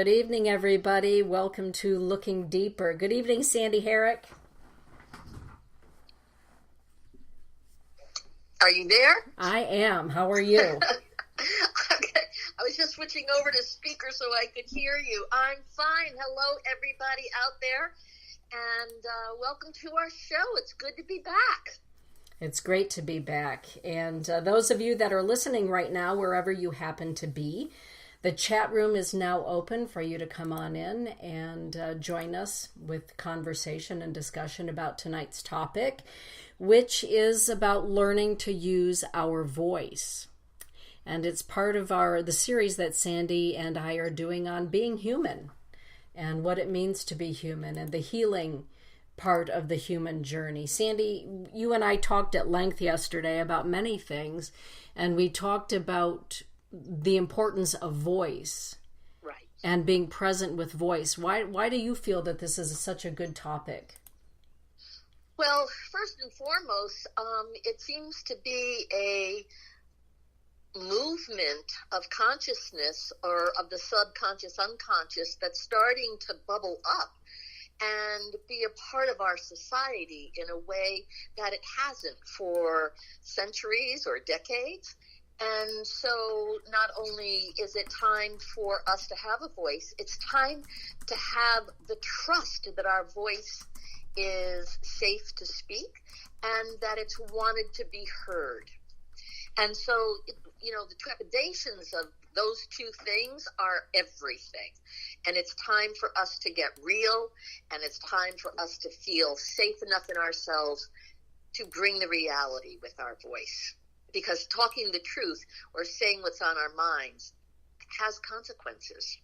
Good evening, everybody. Welcome to Looking Deeper. Good evening, Sandy Herrick. Are you there? I am. How are you? Okay. I was just switching over to speaker so I could hear you. I'm fine. Hello, everybody out there, and welcome to our show. It's good to be back. It's great to be back. And those of you that are listening right now, wherever you happen to be, the chat room is now open for you to come on in and join us with conversation and discussion about tonight's topic, which is about learning to use our voice. And it's part of the series that Sandy and I are doing on being human and what it means to be human and the healing part of the human journey. Sandy, you and I talked at length yesterday about many things, and we talked about the importance of voice, right, and being present with voice. Why do you feel that this is such a good topic? Well, first and foremost, it seems to be a movement of consciousness or of the subconscious, unconscious that's starting to bubble up and be a part of our society in a way that it hasn't for centuries or decades. And so not only is it time for us to have a voice, it's time to have the trust that our voice is safe to speak and that it's wanted to be heard. And so, the trepidations of those two things are everything. And it's time for us to get real, and it's time for us to feel safe enough in ourselves to bring the reality with our voice. Because talking the truth or saying what's on our minds has consequences.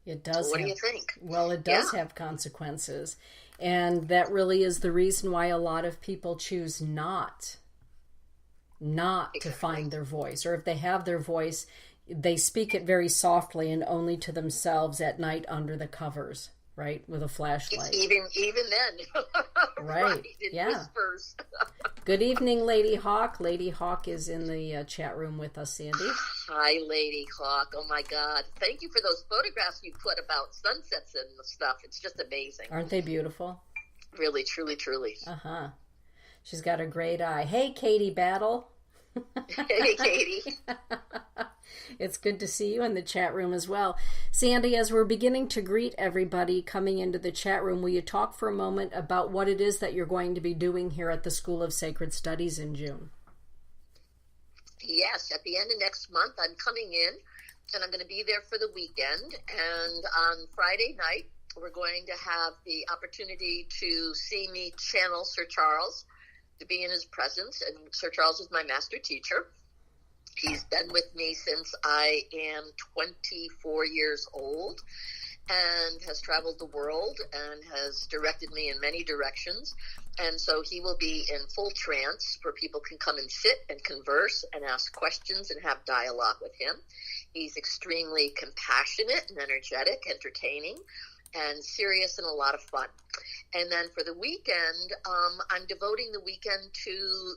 It does. So what do you think? Well, it does have consequences. And that really is the reason why a lot of people choose not to find their voice. Or if they have their voice, they speak it very softly and only to themselves at night under the covers, right? With a flashlight. Even then. Right. It yeah. whispers. Good evening, Lady Hawk. Lady Hawk is in the chat room with us, Sandy. Hi, Lady Hawk. Oh, my God. Thank you for those photographs you put about sunsets and stuff. It's just amazing. Aren't they beautiful? Really, truly, truly. Uh-huh. She's got a great eye. Hey, Katie Battle. Hey, Katie. It's good to see you in the chat room as well. Sandy, as we're beginning to greet everybody coming into the chat room, will you talk for a moment about what it is that you're going to be doing here at the School of Sacred Studies in June? Yes, at the end of next month, I'm coming in, and I'm going to be there for the weekend. And on Friday night, we're going to have the opportunity to see me channel Sir Charles, to be in his presence. And Sir Charles is my master teacher. He's been with me since I am 24 years old and has traveled the world and has directed me in many directions. And so he will be in full trance where people can come and sit and converse and ask questions and have dialogue with him. He's extremely compassionate and energetic, entertaining, and serious and a lot of fun. And then for the weekend, I'm devoting the weekend to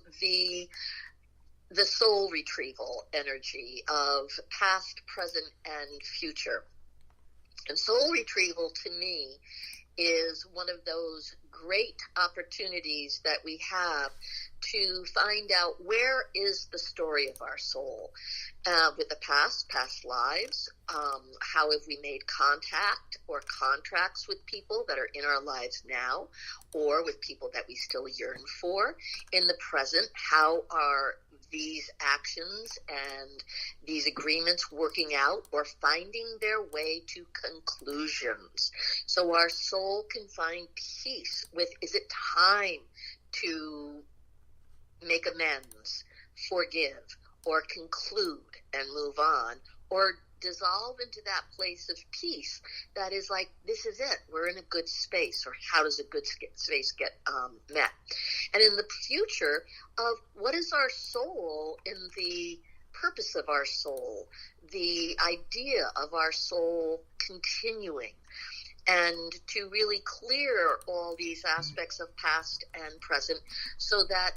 the soul retrieval energy of past, present, and future. And soul retrieval to me is one of those great opportunities that we have to find out where is the story of our soul with the past lives. How have we made contact or contracts with people that are in our lives now, or with people that we still yearn for? In the present, how are these actions and these agreements working out or finding their way to conclusions, so our soul can find peace with, is it time to make amends, forgive, or conclude and move on, or dissolve into that place of peace that is like, this is it, we're in a good space, or how does a good space get met? And in the future of what is our soul, in the purpose of our soul, the idea of our soul continuing, and to really clear all these aspects of past and present so that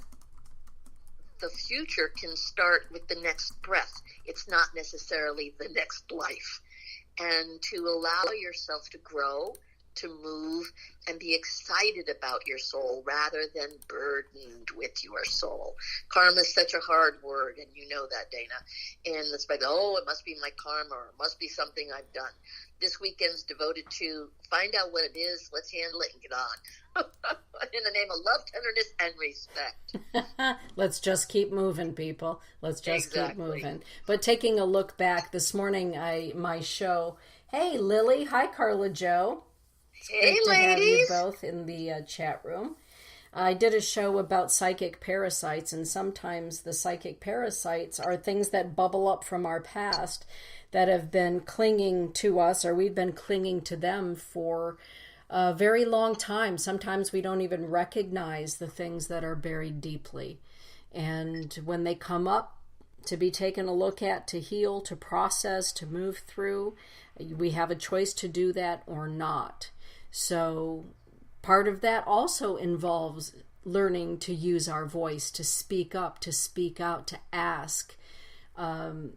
the future can start with the next breath. It's not necessarily the next life. and to allow yourself to grow, to move, and be excited about your soul rather than burdened with your soul. Karma is such a hard word, and you know that, Dana. And it's like, oh, it must be my karma, or it must be something I've done. This weekend's devoted to find out what it is, let's handle it, and get on. In the name of love, tenderness, and respect. Let's just keep moving, people. Let's just keep moving. But taking a look back, this morning, my show, hey, Lily. Hi, Carla Jo. Hey, Good ladies. to have you both in the chat room. I did a show about psychic parasites, and sometimes the psychic parasites are things that bubble up from our past that have been clinging to us, or we've been clinging to them for a very long time. Sometimes we don't even recognize the things that are buried deeply. And when they come up to be taken a look at, to heal, to process, to move through, we have a choice to do that or not. So part of that also involves learning to use our voice, to speak up, to speak out, to ask. And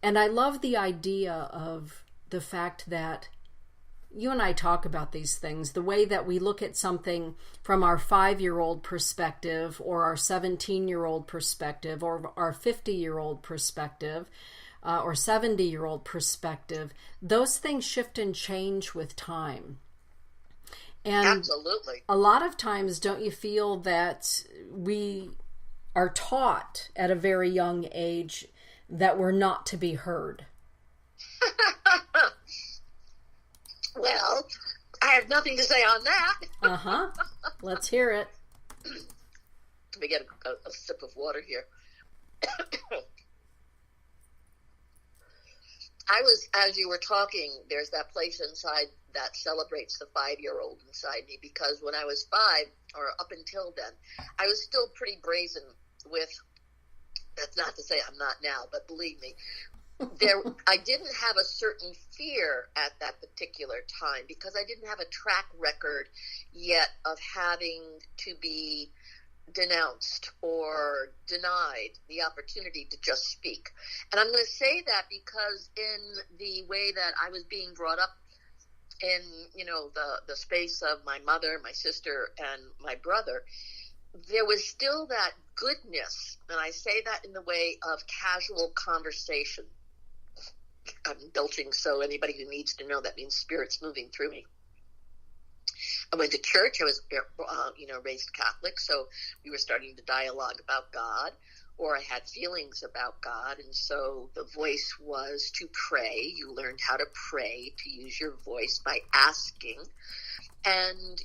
I love the idea of the fact that you and I talk about these things, the way that we look at something from our 5-year-old perspective, or our 17-year-old perspective, or our 50-year-old perspective, or 70-year-old perspective. Those things shift and change with time. And absolutely. A lot of times, don't you feel that we are taught at a very young age that we're not to be heard? Well, I have nothing to say on that. Let's hear it. Let me get a sip of water here. As you were talking, there's that place inside that celebrates the 5-year-old inside me, because when I was 5, or up until then, I was still pretty brazen with, that's not to say I'm not now, but believe me, I didn't have a certain fear at that particular time, because I didn't have a track record yet of having to be denounced or denied the opportunity to just speak. And I'm going to say that because in the way that I was being brought up in, the space of my mother, my sister, and my brother, there was still that goodness, and I say that in the way of casual conversation. I'm belching, so anybody who needs to know, that means spirit's moving through me. I went to church. I was, raised Catholic, so we were starting to dialogue about God, or I had feelings about God, and so the voice was to pray. You learned how to pray, to use your voice by asking. And,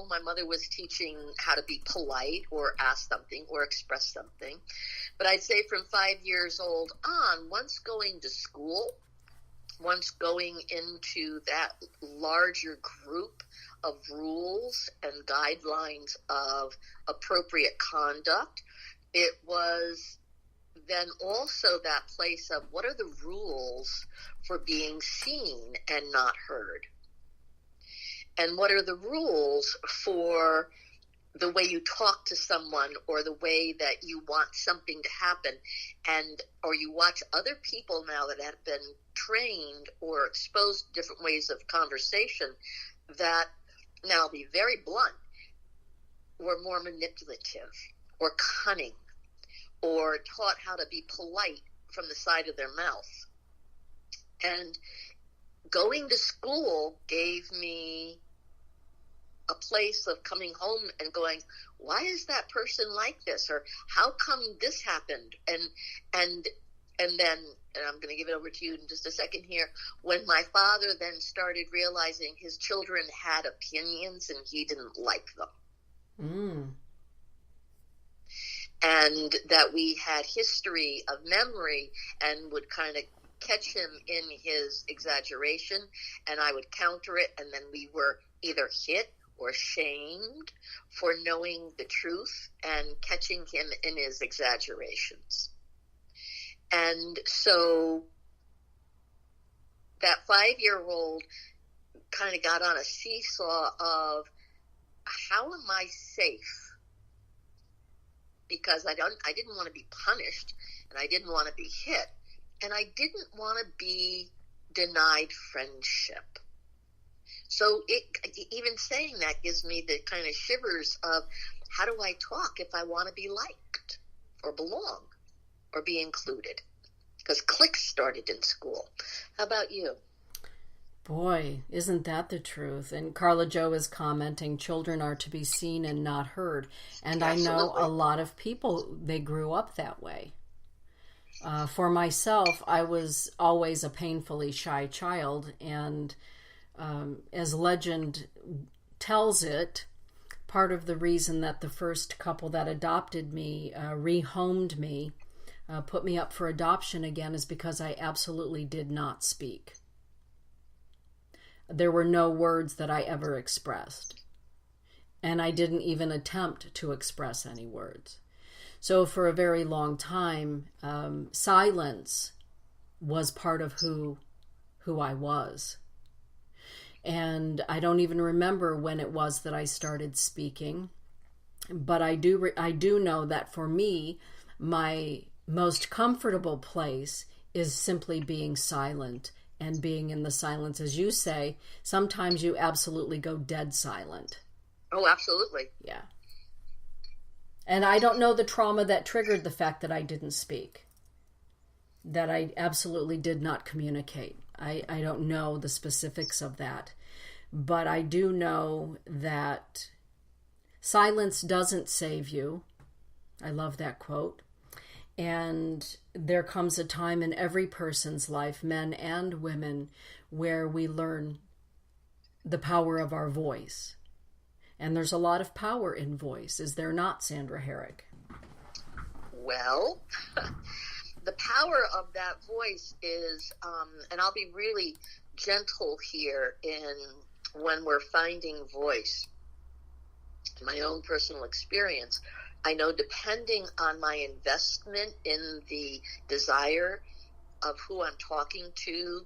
my mother was teaching how to be polite, or ask something, or express something. But I'd say from 5 years old on, once going to school, once going into that larger group of rules and guidelines of appropriate conduct, it was then also that place of what are the rules for being seen and not heard? And what are the rules for the way you talk to someone, or the way that you want something to happen? Or you watch other people now that have been trained or exposed to different ways of conversation that, now I'll be very blunt, were more manipulative or cunning, or taught how to be polite from the side of their mouth. And going to school gave me a place of coming home and going, why is that person like this? Or how come this happened? And then I'm going to give it over to you in just a second here, when my father then started realizing his children had opinions and he didn't like them. And that we had history of memory, and would kind of catch him in his exaggeration, and I would counter it, and then we were either hit or shamed for knowing the truth and catching him in his exaggerations. And so that 5-year-old kind of got on a seesaw of, how am I safe? Because I didn't want to be punished, and I didn't want to be hit, and I didn't want to be denied friendship. So even saying that gives me the kind of shivers of, how do I talk if I want to be liked or belong or be included? Because cliques started in school. How about you? Boy, isn't that the truth? And Carla Jo is commenting, children are to be seen and not heard. And Absolutely. I know a lot of people, they grew up that way. For myself, I was always a painfully shy child. And as legend tells it, part of the reason that the first couple that adopted me rehomed me, put me up for adoption again, is because I absolutely did not speak. There were no words that I ever expressed. And I didn't even attempt to express any words. So for a very long time, silence was part of who I was. And I don't even remember when it was that I started speaking. But I do know that for me, my most comfortable place is simply being silent and being in the silence. As you say, sometimes you absolutely go dead silent. Oh, absolutely. Yeah. And I don't know the trauma that triggered the fact that I didn't speak, that I absolutely did not communicate. I don't know the specifics of that. But I do know that silence doesn't save you. I love that quote. And there comes a time in every person's life, men and women, where we learn the power of our voice. And there's a lot of power in voice, is there not, Sandra Herrick? Well, the power of that voice is, and I'll be really gentle here when we're finding voice. My own personal experience, I know depending on my investment in the desire of who I'm talking to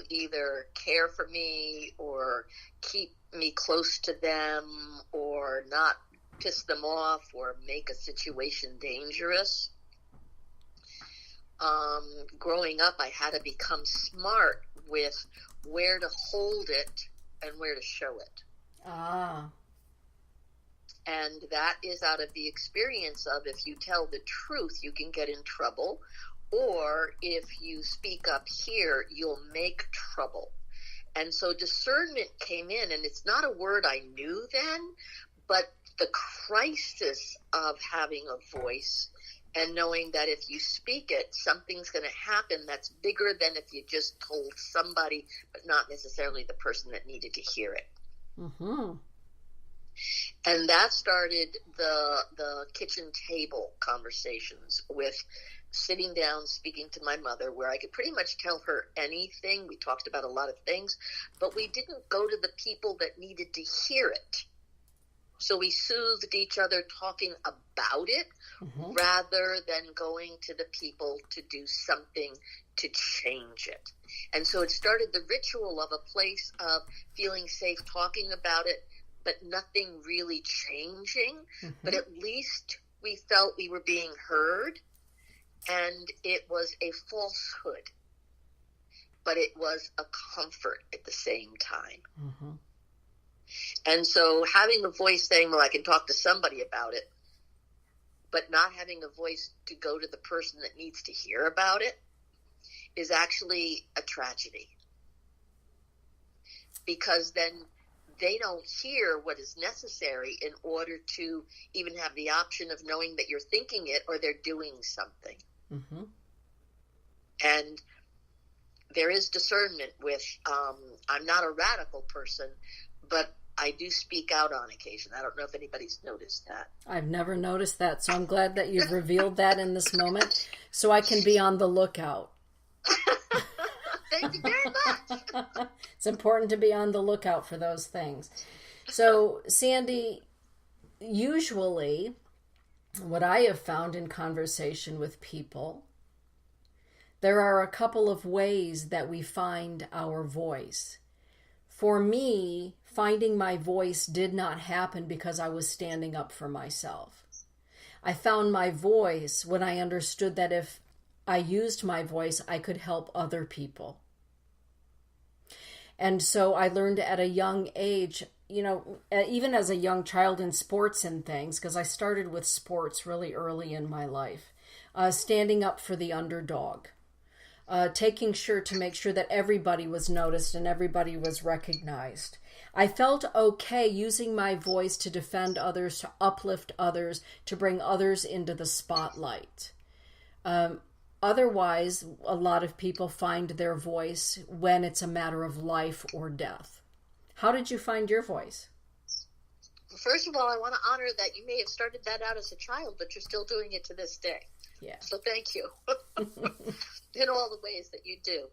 either care for me or keep me close to them or not piss them off or make a situation dangerous. Growing up, I had to become smart with where to hold it and where to show it. Ah. And that is out of the experience of, if you tell the truth, you can get in trouble. Or if you speak up here, you'll make trouble. And so discernment came in, and it's not a word I knew then, but the crisis of having a voice and knowing that if you speak it, something's going to happen that's bigger than if you just told somebody, but not necessarily the person that needed to hear it. Mm-hmm. And that started the kitchen table conversations with sitting down, speaking to my mother, where I could pretty much tell her anything. We talked about a lot of things, but we didn't go to the people that needed to hear it. So we soothed each other talking about it, mm-hmm. rather than going to the people to do something to change it. And so it started the ritual of a place of feeling safe talking about it, but nothing really changing. Mm-hmm. But at least we felt we were being heard, and it was a falsehood, but it was a comfort at the same time. Mm-hmm. And so having a voice saying, well, I can talk to somebody about it, but not having a voice to go to the person that needs to hear about it is actually a tragedy. Because then they don't hear what is necessary in order to even have the option of knowing that you're thinking it or they're doing something. Mm-hmm. And there is discernment with, I'm not a radical person, but I do speak out on occasion. I don't know if anybody's noticed that. I've never noticed that, so I'm glad that you've revealed that in this moment, so I can be on the lookout. Thank you very much. It's important to be on the lookout for those things. So, Sandy, usually what I have found in conversation with people, there are a couple of ways that we find our voice. For me, finding my voice did not happen because I was standing up for myself. I found my voice when I understood that if I used my voice, I could help other people. And so I learned at a young age, even as a young child in sports and things, because I started with sports really early in my life, standing up for the underdog, taking sure to make sure that everybody was noticed and everybody was recognized. I felt okay using my voice to defend others, to uplift others, to bring others into the spotlight. Otherwise, a lot of people find their voice when it's a matter of life or death. How did you find your voice? First of all, I want to honor that you may have started that out as a child, but you're still doing it to this day. Yeah. So thank you in all the ways that you do.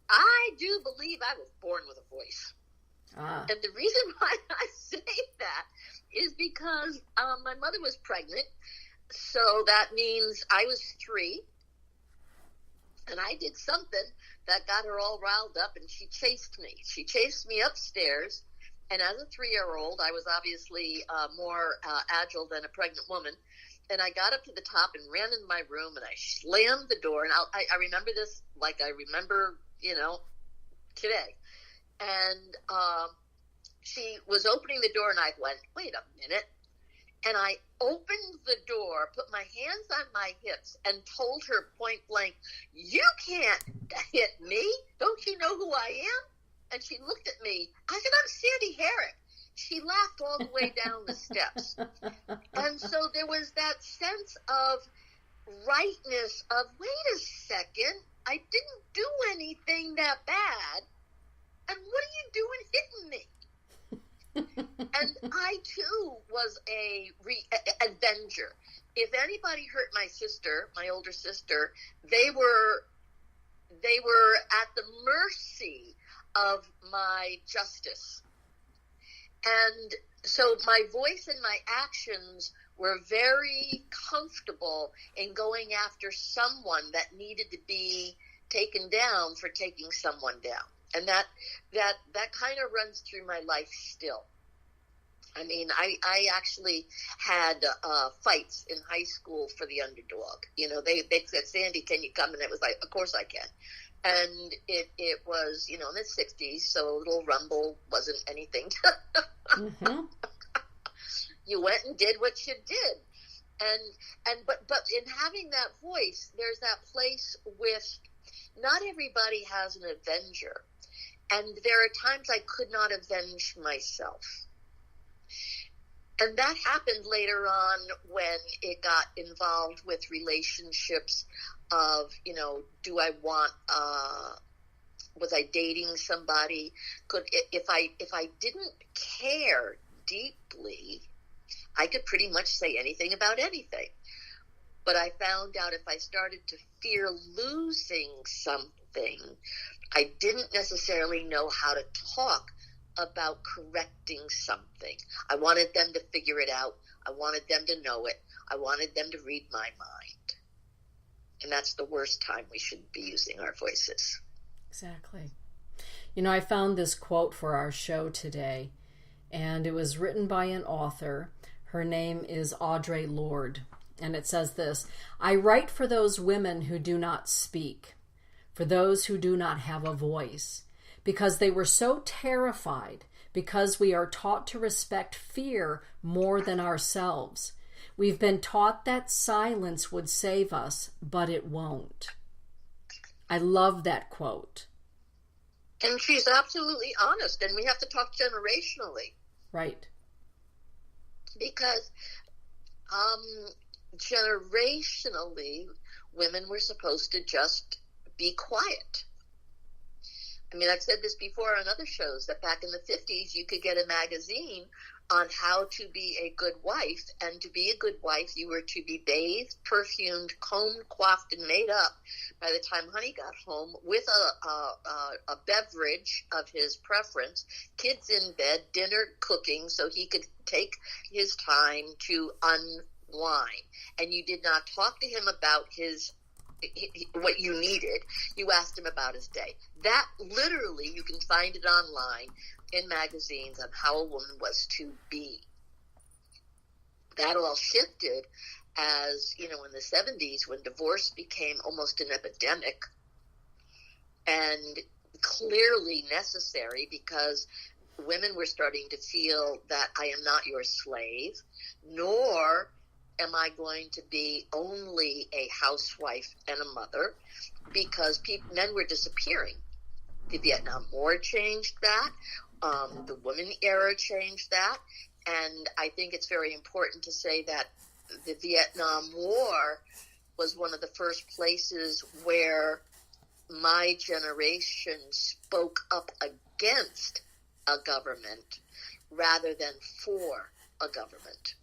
I do believe I was born with a voice. And the reason why I say that is because my mother was pregnant. So that means I was 3. And I did something that got her all riled up, and she chased me. She chased me upstairs. And as a 3-year-old, I was obviously more agile than a pregnant woman. And I got up to the top and ran into my room, and I slammed the door. And I remember this like I remember, today. And she was opening the door, and I went, wait a minute. And I opened the door, put my hands on my hips, and told her point blank, you can't hit me. Don't you know who I am? And she looked at me. I said, I'm Sandy Herrick. She laughed all the way down the steps. And so there was that sense of rightness of, wait a second, I didn't do anything that bad. And what are you doing hitting me? And I, too, was a avenger. If anybody hurt my sister, my older sister, they were at the mercy of my justice. And so my voice and my actions were very comfortable in going after someone that needed to be taken down for taking someone down. And that kind of runs through my life still. I mean, I actually had fights in high school for the underdog. They said, Sandy, can you come? And it was like, of course I can. And it was, in the 60s, so a little rumble wasn't anything. Mm-hmm. You went and did what you did. But in having that voice, there's that place with, not everybody has an avenger. And there are times I could not avenge myself. And that happened later on when it got involved with relationships of, do I want, was I dating somebody? If I didn't care deeply, I could pretty much say anything about anything. But I found out if I started to fear losing something, I didn't necessarily know how to talk about correcting something. I wanted them to figure it out. I wanted them to know it. I wanted them to read my mind. And that's the worst time we should be using our voices. Exactly. I found this quote for our show today, and it was written by an author. Her name is Audre Lorde. And it says this: I write for those women who do not speak, for those who do not have a voice, because they were so terrified, because we are taught to respect fear more than ourselves. We've been taught that silence would save us, but it won't. I love that quote. And she's absolutely honest, and we have to talk generationally. Right. Because generationally, women were supposed to just be quiet. I mean, I've said this before on other shows, that back in the 50s, you could get a magazine on how to be a good wife. And to be a good wife, you were to be bathed, perfumed, combed, coiffed, and made up by the time honey got home, with a beverage of his preference, kids in bed, dinner cooking, so he could take his time to unwind. And you did not talk to him about what you needed. You asked him about his day. That literally, you can find it online in magazines on how a woman was to be. That all shifted as, in the 70s, when divorce became almost an epidemic, and clearly necessary because women were starting to feel that I am not your slave, nor am I going to be only a housewife and a mother, because men were disappearing. The Vietnam War changed that. The woman era changed that. And I think it's very important to say that the Vietnam War was one of the first places where my generation spoke up against a government rather than for a government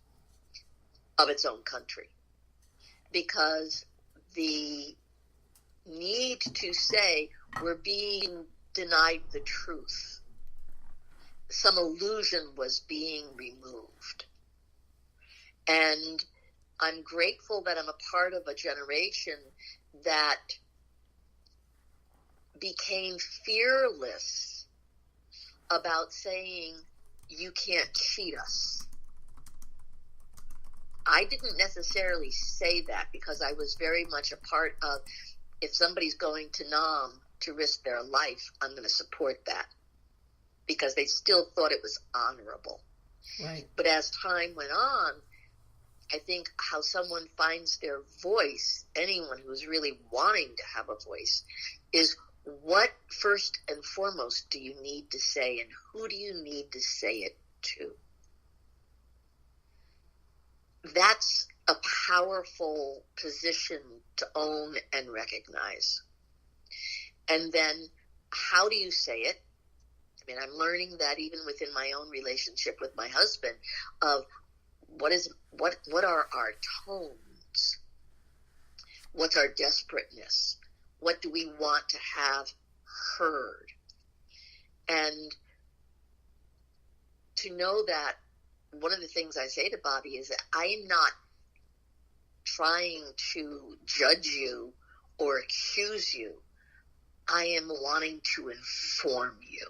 of its own country. Because the need to say we're being denied the truth, some illusion was being removed. And I'm grateful that I'm a part of a generation that became fearless about saying, you can't cheat us. I didn't necessarily say that because I was very much a part of, if somebody's going to Nam to risk their life, I'm going to support that, because they still thought it was honorable. Right. But as time went on, I think how someone finds their voice, anyone who's really wanting to have a voice, is what first and foremost do you need to say, and who do you need to say it to? That's a powerful position to own and recognize. And then how do you say it? I mean, I'm learning that even within my own relationship with my husband, of what are our tones? What's our desperateness? What do we want to have heard? And to know that, one of the things I say to Bobby is that I am not trying to judge you or accuse you. I am wanting to inform you.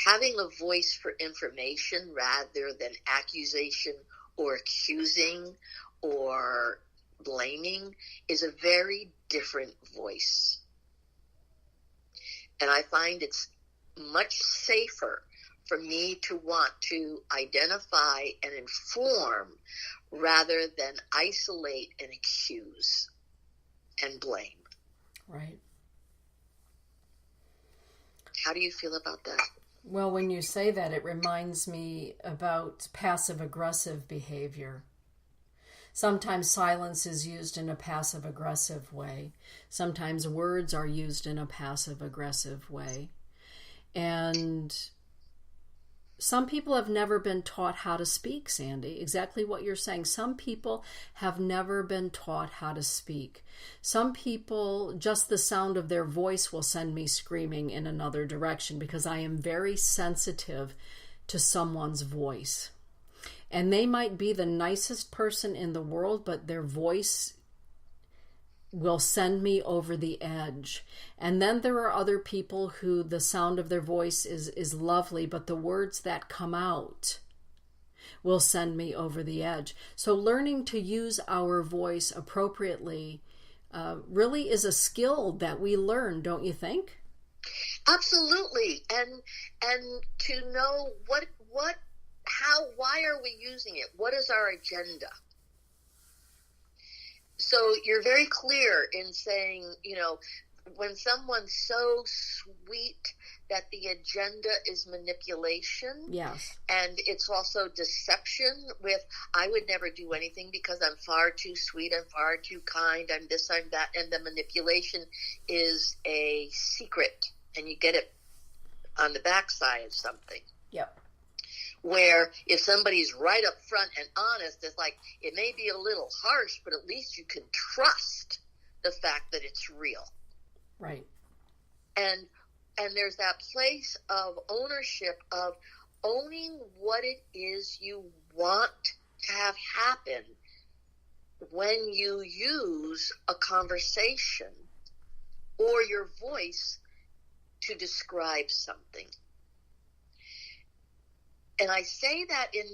Having a voice for information rather than accusation or accusing or blaming is a very different voice. And I find it's much safer for me to want to identify and inform rather than isolate and accuse and blame. Right. How do you feel about that? Well, when you say that, it reminds me about passive-aggressive behavior. Sometimes silence is used in a passive-aggressive way. Sometimes words are used in a passive-aggressive way. And some people have never been taught how to speak, Sandy. Exactly what you're saying. Some people have never been taught how to speak. Some people, just the sound of their voice will send me screaming in another direction because I am very sensitive to someone's voice. And they might be the nicest person in the world, but their voice will send me over the edge. And then there are other people who the sound of their voice is lovely, but the words that come out will send me over the edge. So learning to use our voice appropriately really is a skill that we learn, don't you think? Absolutely. And to know why are we using it? What is our agenda? So you're very clear in saying, when someone's so sweet that the agenda is manipulation. Yes. And it's also deception with, I would never do anything because I'm far too sweet, I'm far too kind, I'm this, I'm that. And the manipulation is a secret, and you get it on the backside of something. Yep. Where if somebody's right up front and honest, it's like, it may be a little harsh, but at least you can trust the fact that it's real. Right. And there's that place of ownership, of owning what it is you want to have happen when you use a conversation or your voice to describe something. And I say that in,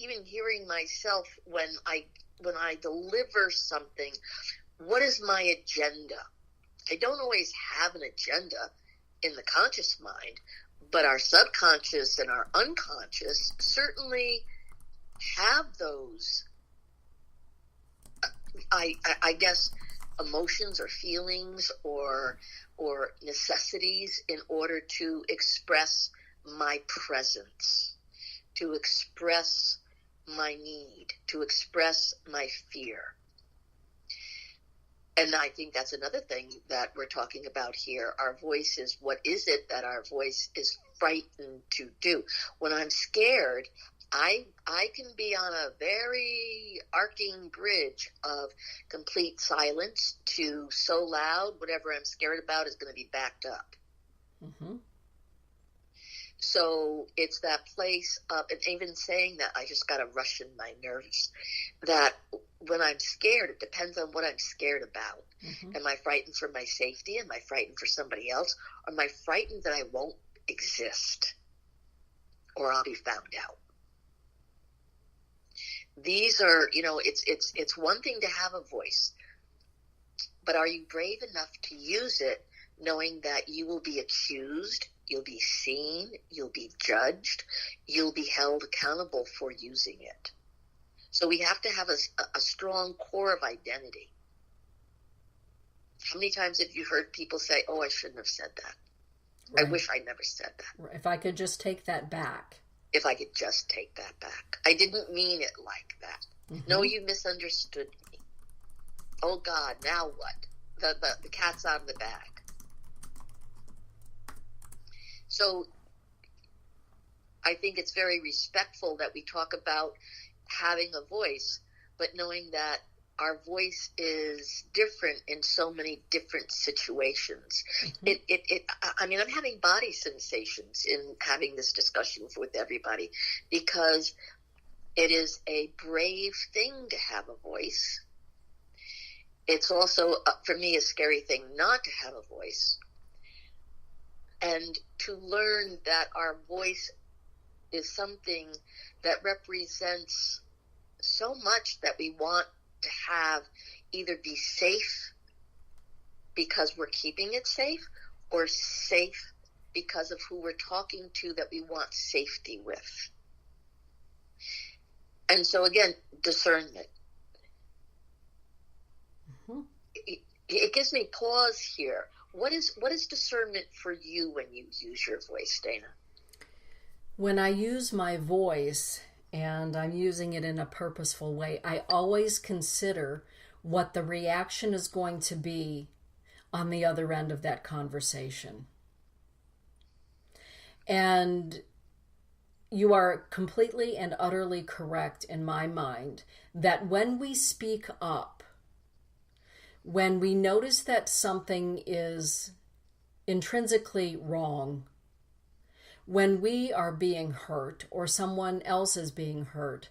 even hearing myself when I deliver something, what is my agenda? I don't always have an agenda in the conscious mind, but our subconscious and our unconscious certainly have those, I guess, emotions or feelings or necessities in order to express my presence, to express my need, to express my fear. And I think that's another thing that we're talking about here. Our voice is, what is it that our voice is frightened to do? When I'm scared, I can be on a very arcing bridge of complete silence to so loud, whatever I'm scared about is going to be backed up. Mm-hmm. So it's that place of, and even saying that, I just got a rush in my nerves, that when I'm scared, it depends on what I'm scared about. Mm-hmm. Am I frightened for my safety? Am I frightened for somebody else? Or am I frightened that I won't exist or I'll be found out? These are, it's one thing to have a voice, but are you brave enough to use it knowing that you will be accused, you'll be seen, you'll be judged, you'll be held accountable for using it? So we have to have a strong core of identity. How many times have you heard people say, oh, I shouldn't have said that? Right. I wish I never said that. If I could just take that back. If I could just take that back. I didn't mean it like that. Mm-hmm. No, you misunderstood me. Oh, God, now what? The cat's out of the bag. So I think it's very respectful that we talk about having a voice, but knowing that our voice is different in so many different situations. Mm-hmm. I'm having body sensations in having this discussion with everybody, because it is a brave thing to have a voice. It's also, for me, a scary thing not to have a voice. And to learn that our voice is something that represents so much that we want to have either be safe because we're keeping it safe, or safe because of who we're talking to that we want safety with. And so again, discernment. Mm-hmm. It gives me pause here. What is discernment for you when you use your voice, Dana? When I use my voice, and I'm using it in a purposeful way, I always consider what the reaction is going to be on the other end of that conversation. And you are completely and utterly correct in my mind that when we speak up, when we notice that something is intrinsically wrong, when we are being hurt or someone else is being hurt,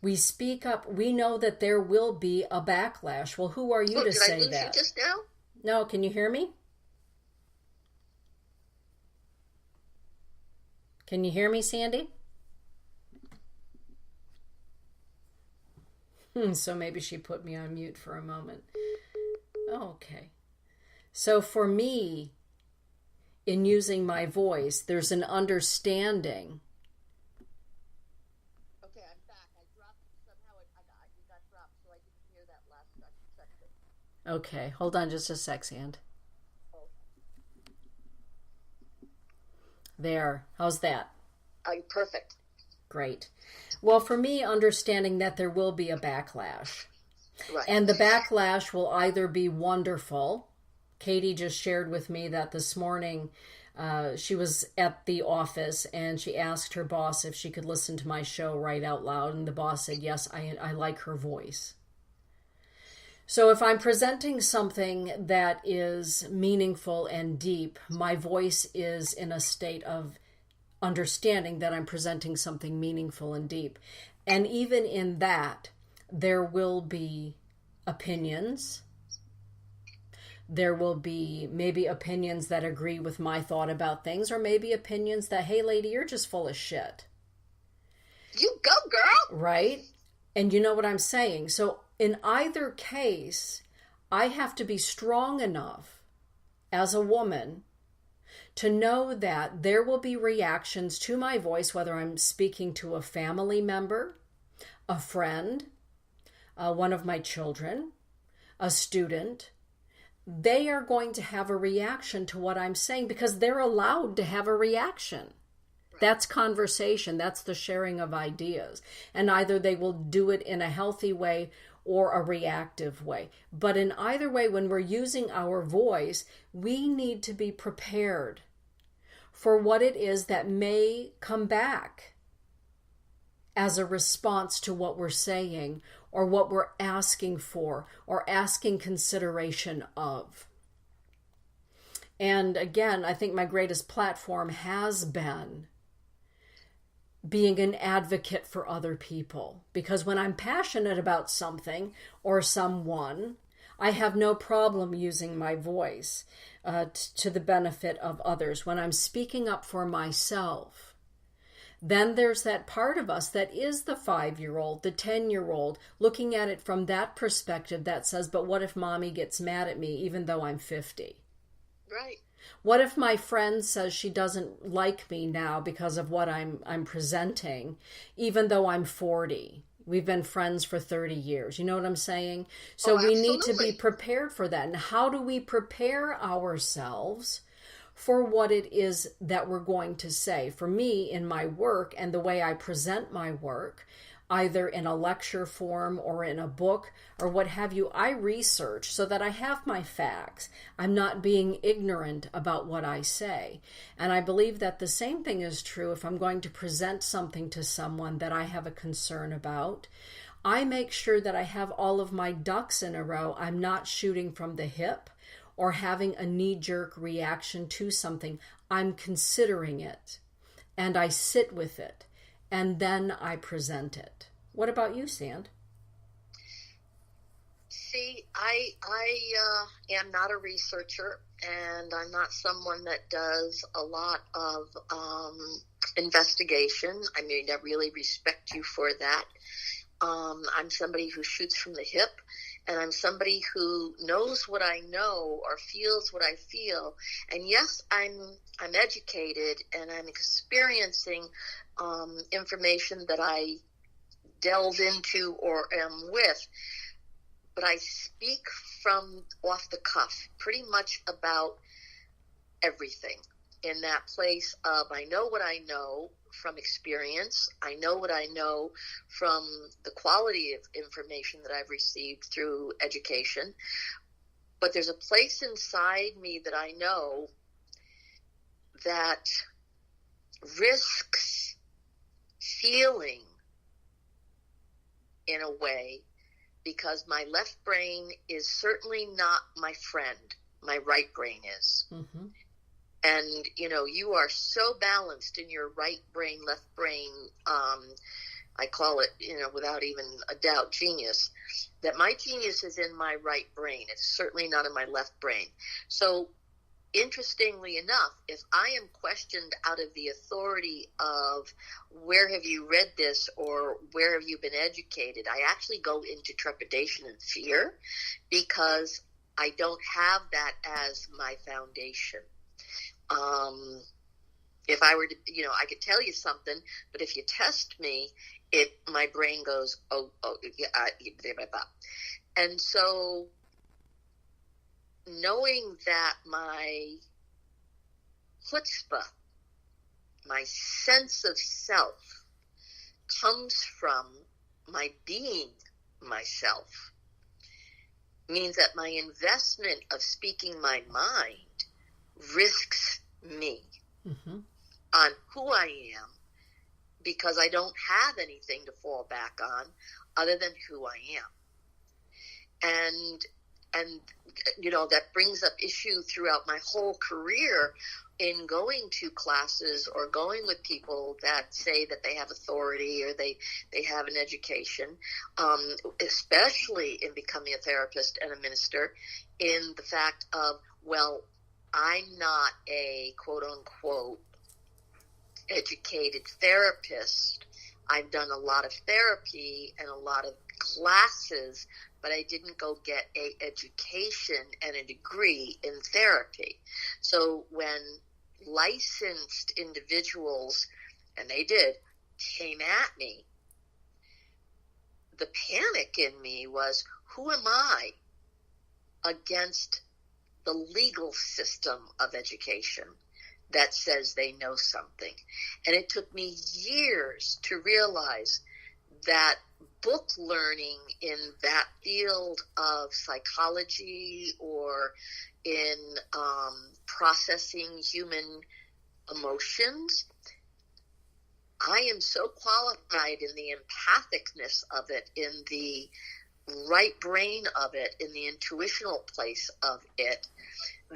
we speak up. We know that there will be a backlash. Well, who are you to say that? Did I lose you just now? No, can you hear me? Can you hear me, Sandy? So maybe she put me on mute for a moment. Okay. So for me, in using my voice, there's an understanding. Okay, I'm back. I dropped somehow. You got dropped, so I didn't hear that last section. Okay, hold on just a sec, Sand. Oh. There. How's that? Perfect. Great. Well, for me, understanding that there will be a backlash. Right. And the backlash will either be wonderful. Katie just shared with me that this morning she was at the office and she asked her boss if she could listen to my show right out loud. And the boss said, yes, I like her voice. So if I'm presenting something that is meaningful and deep, my voice is in a state of understanding that I'm presenting something meaningful and deep. And even in that, there will be opinions. There will be maybe opinions that agree with my thought about things, or maybe opinions that, hey, lady, you're just full of shit. You go, girl. Right? And you know what I'm saying? So in either case, I have to be strong enough as a woman to know that there will be reactions to my voice, whether I'm speaking to a family member, a friend, one of my children, a student. They are going to have a reaction to what I'm saying because they're allowed to have a reaction. That's conversation. That's the sharing of ideas. And either they will do it in a healthy way or a reactive way. But in either way, when we're using our voice, we need to be prepared for what it is that may come back as a response to what we're saying or what we're asking for or asking consideration of. And again, I think my greatest platform has been being an advocate for other people. Because when I'm passionate about something or someone, I have no problem using my voice to the benefit of others. When I'm speaking up for myself, then there's that part of us that is the 5-year-old, the 10-year-old, looking at it from that perspective that says, but what if mommy gets mad at me even though I'm 50? Right. What if my friend says she doesn't like me now because of what I'm presenting, even though I'm 40? We've been friends for 30 years. You know what I'm saying? So we need to be prepared for that. And how do we prepare ourselves for what it is that we're going to say? For me, in my work and the way I present my work, either in a lecture form or in a book or what have you, I research so that I have my facts. I'm not being ignorant about what I say. And I believe that the same thing is true if I'm going to present something to someone that I have a concern about. I make sure that I have all of my ducks in a row. I'm not shooting from the hip or having a knee-jerk reaction to something. I'm considering it, and I sit with it, and then I present it. What about you, Sand? See, I am not a researcher, and I'm not someone that does a lot of investigation. I mean, I really respect you for that. I'm somebody who shoots from the hip, and I'm somebody who knows what I know or feels what I feel. And yes, I'm educated, and I'm experiencing information that I delve into or am with, but I speak from off the cuff pretty much about everything, in that place of I know what I know from experience. I know what I know from the quality of information that I've received through education, but there's a place inside me that I know that risks feeling in a way, because my left brain is certainly not my friend. My right brain is. Mm-hmm. And, you know, you are so balanced in your right brain, left brain, I call it, you know, without even a doubt, genius, that my genius is in my right brain. It's certainly not in my left brain. So, interestingly enough, if I am questioned out of the authority of where have you read this or where have you been educated, I actually go into trepidation and fear because I don't have that as my foundation. If I were to, you know, I could tell you something, but if you test me, my brain goes, and so knowing that my chutzpah, my sense of self, comes from my being myself, means that my investment of speaking my mind risks me on who I am, because I don't have anything to fall back on other than who I am. And you know, that brings up issue throughout my whole career in going to classes or going with people that say that they have authority or they have an education, especially in becoming a therapist and a minister, in the fact of, well, I'm not a quote-unquote educated therapist. I've done a lot of therapy and a lot of classes, but I didn't go get a education and a degree in therapy. So when licensed individuals, and they did, came at me, the panic in me was, who am I against the legal system of education that says they know something? And it took me years to realize that book learning in that field of psychology or in processing human emotions, I am so qualified in the empathicness of it, in the right brain of it, in the intuitional place of it,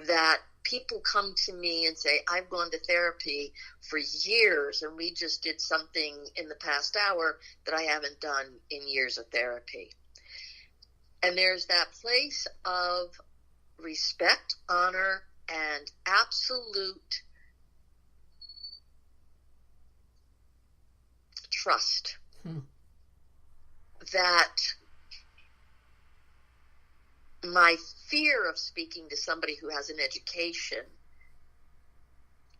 that people come to me and say, I've gone to therapy for years, and we just did something in the past hour that I haven't done in years of therapy. And there's that place of respect, honor, and absolute trust that my fear of speaking to somebody who has an education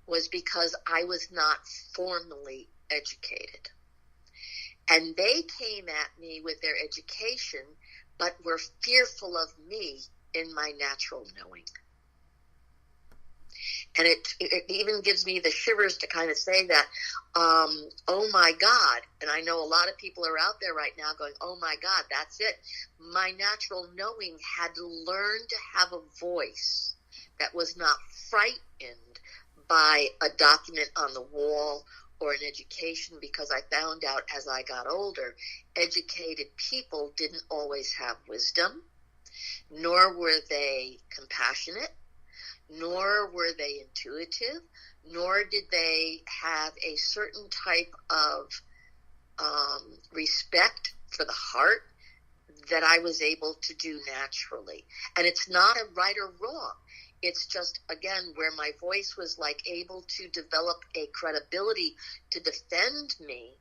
was because I was not formally educated. And they came at me with their education, but were fearful of me in my natural knowing. And it even gives me the shivers to kind of say that, oh my God. And I know a lot of people are out there right now going, oh my God, that's it. My natural knowing had to learn to have a voice that was not frightened by a document on the wall or an education, because I found out as I got older, educated people didn't always have wisdom, nor were they compassionate, nor were they intuitive, nor did they have a certain type of respect for the heart that I was able to do naturally. And it's not a right or wrong. It's just, again, where my voice was like able to develop a credibility to defend me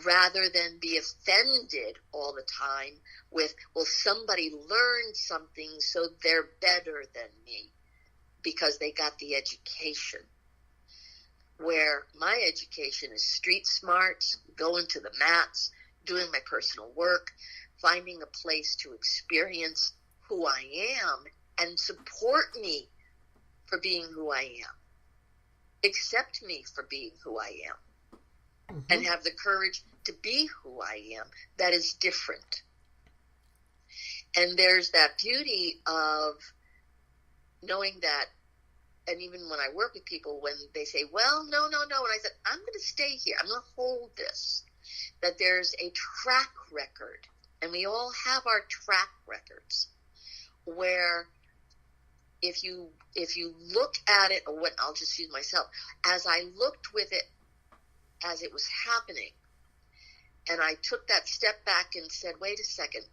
rather than be offended all the time with, well, somebody learned something, so they're better than me because they got the education. Where my education is street smarts, going to the mats, doing my personal work, finding a place to experience who I am and support me for being who I am. Accept me for being who I am. And have the courage to be who I am. That is different. And there's that beauty of knowing that, and even when I work with people, when they say, well, no, and I said, I'm going to stay here. I'm going to hold this. That there's a track record, and we all have our track records, where if you look at it, or what, I'll just use myself, as I looked with it as it was happening, and I took that step back and said, wait a second,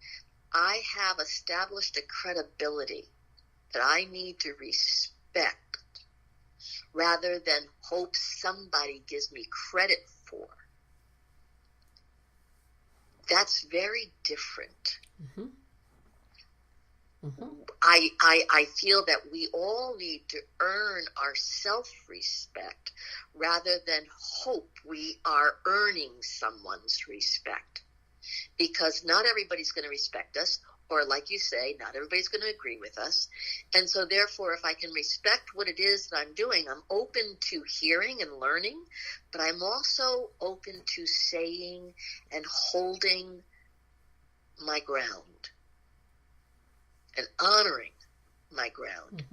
I have established a credibility that I need to respect rather than hope somebody gives me credit for. That's very different. I feel that we all need to earn our self-respect rather than hope we are earning someone's respect. Because not everybody's going to respect us, or like you say, not everybody's going to agree with us. And so therefore, if I can respect what it is that I'm doing, I'm open to hearing and learning, but I'm also open to saying and holding my ground and honoring my ground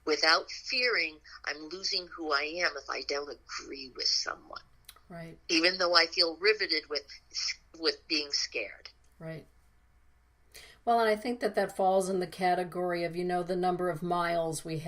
without fearing I'm losing who I am if I don't agree with someone. Right. Even though I feel riveted with being scared. Right. Well, and I think that falls in the category of, the number of miles we've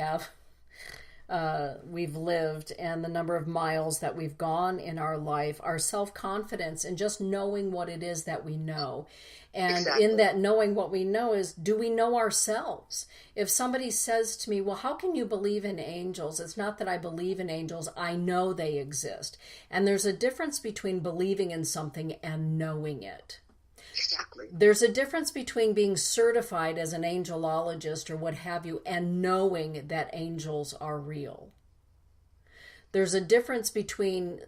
lived and the number of miles that we've gone in our life, our self-confidence, and just knowing what it is that we know. And exactly. In that knowing what we know is, do we know ourselves? If somebody says to me, well, how can you believe in angels? It's not that I believe in angels. I know they exist. And there's a difference between believing in something and knowing it. Exactly. There's a difference between being certified as an angelologist or what have you and knowing that angels are real. There's a difference between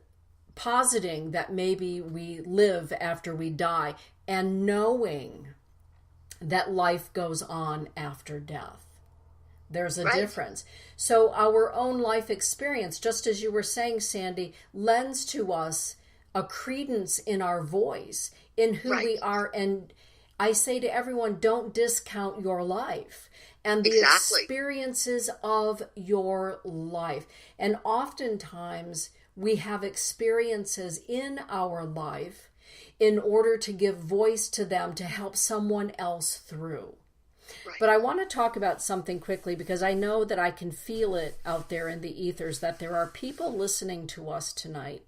positing that maybe we live after we die and knowing that life goes on after death. There's a difference. So our own life experience, just as you were saying, Sandy, lends to us a credence in our voice, in who we are. And I say to everyone, don't discount your life and the experiences of your life. And oftentimes we have experiences in our life in order to give voice to them to help someone else through. But I want to talk about something quickly because I know that I can feel it out there in the ethers that there are people listening to us tonight